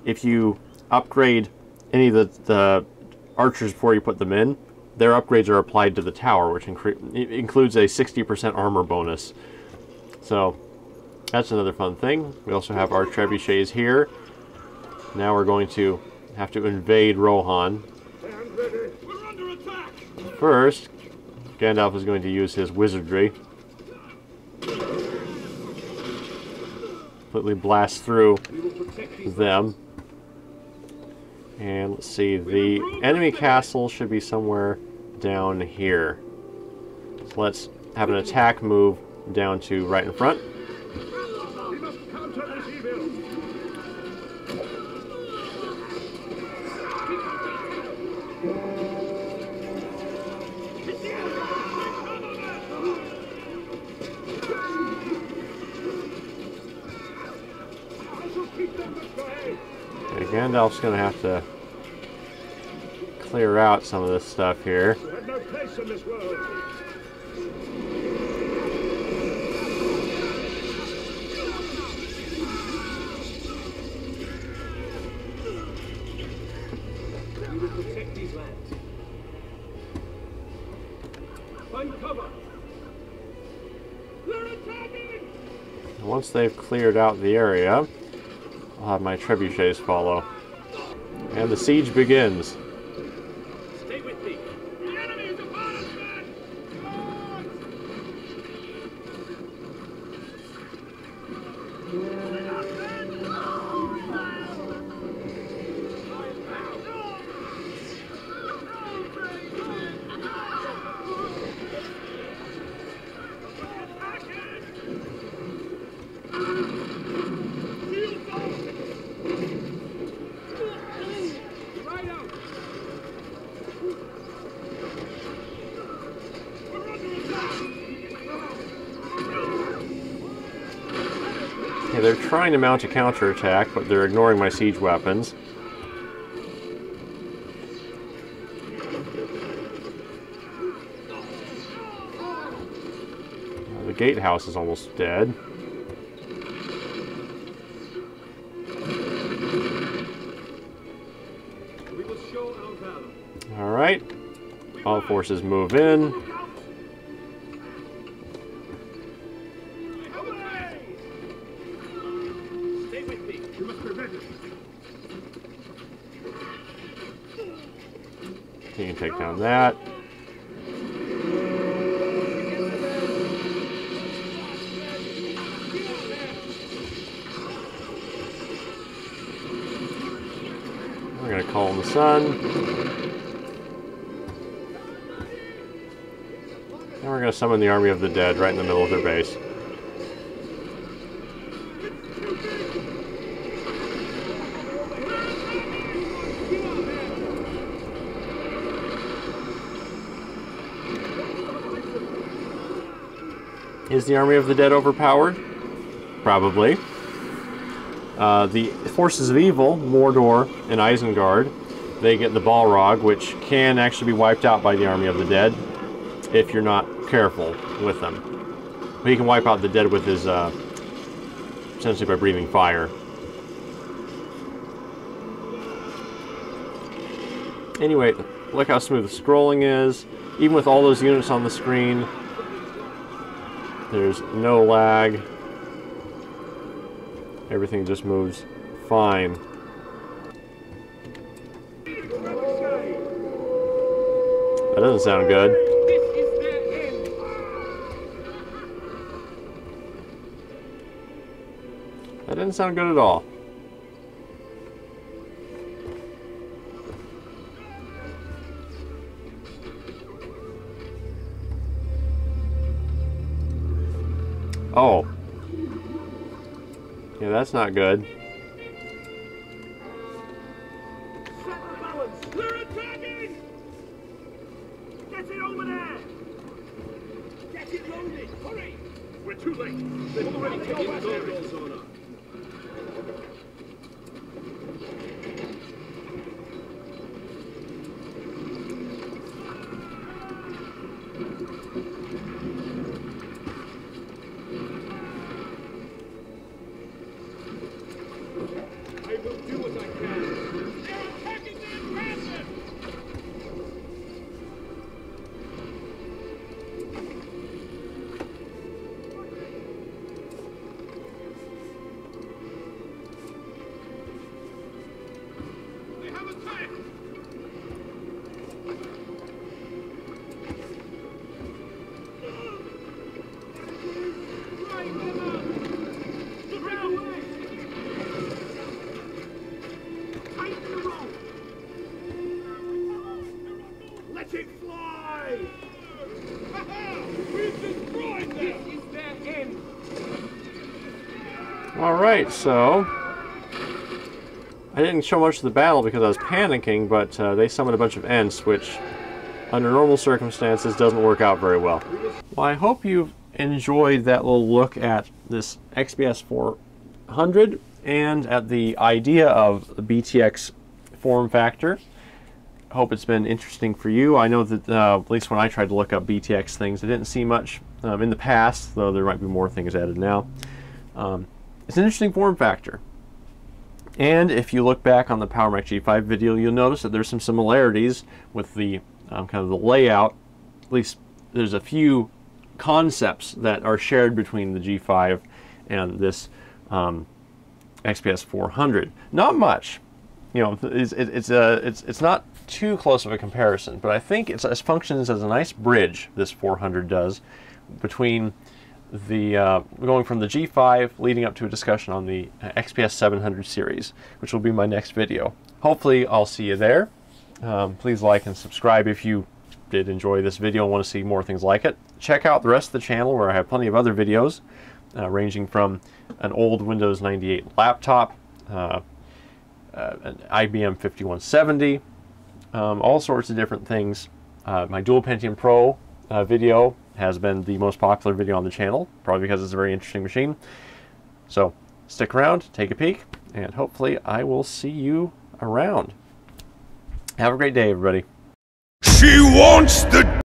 If you upgrade any of the archers before you put them in, their upgrades are applied to the tower, which includes a 60% armor bonus. So that's another fun thing. We also have our trebuchets here. Now we're going to have to invade Rohan. First, Gandalf is going to use his wizardry. Completely blast through them. And let's see, the enemy castle should be somewhere down here. So let's have an attack move down to right in front. Okay, Gandalf's going to have to clear out some of this stuff here. Once they've cleared out the area, I'll have my trebuchets follow. And the siege begins. Stay with me. The enemy is upon us, men! Okay, they're trying to mount a counterattack, but they're ignoring my siege weapons. The gatehouse is almost dead. Alright, all forces move in. You can take down that. We're going to call on the sun. And we're going to summon the Army of the Dead right in the middle of their base. Is the Army of the Dead overpowered? Probably. The forces of evil, Mordor and Isengard, they get the Balrog, which can actually be wiped out by the Army of the Dead if you're not careful with them. But he can wipe out the dead with his, essentially by breathing fire. Anyway, look how smooth the scrolling is. Even with all those units on the screen, there's no lag. Everything just moves fine. That doesn't sound good. That didn't sound good at all. Oh. Yeah, that's not good. They're attacking! Get it over there! Get it loaded! Hurry! We're too late. They've already taken the doors on us. Let it fly! We've destroyed them! This is their end! Alright, so I didn't show much of the battle because I was panicking, but they summoned a bunch of Ents, which under normal circumstances doesn't work out very well. Well, I hope you've enjoyed that little look at this XPS 400 and at the idea of the Btx Form Factor. I hope it's been interesting for you. I know that at least when I tried to look up Btx things, I didn't see much in the past, though there might be more things added now. It's an interesting form factor. And if you look back on the PowerMac G5 video, you'll notice that there's some similarities with the kind of the layout. At least there's a few concepts that are shared between the G5 and this XPS 400. Not much. You know, it's not too close of a comparison, but I think it functions as a nice bridge, this 400 does, between the going from the G5 leading up to a discussion on the XPS 700 series, which will be my next video. Hopefully I'll see you there. Please like and subscribe if you did enjoy this video and want to see more things like it. Check out the rest of the channel where I have plenty of other videos ranging from an old Windows 98 laptop, an IBM 5170, all sorts of different things. My dual Pentium Pro video has been the most popular video on the channel, probably because it's a very interesting machine. So stick around, take a peek, and hopefully I will see you around. Have a great day, everybody. She wants the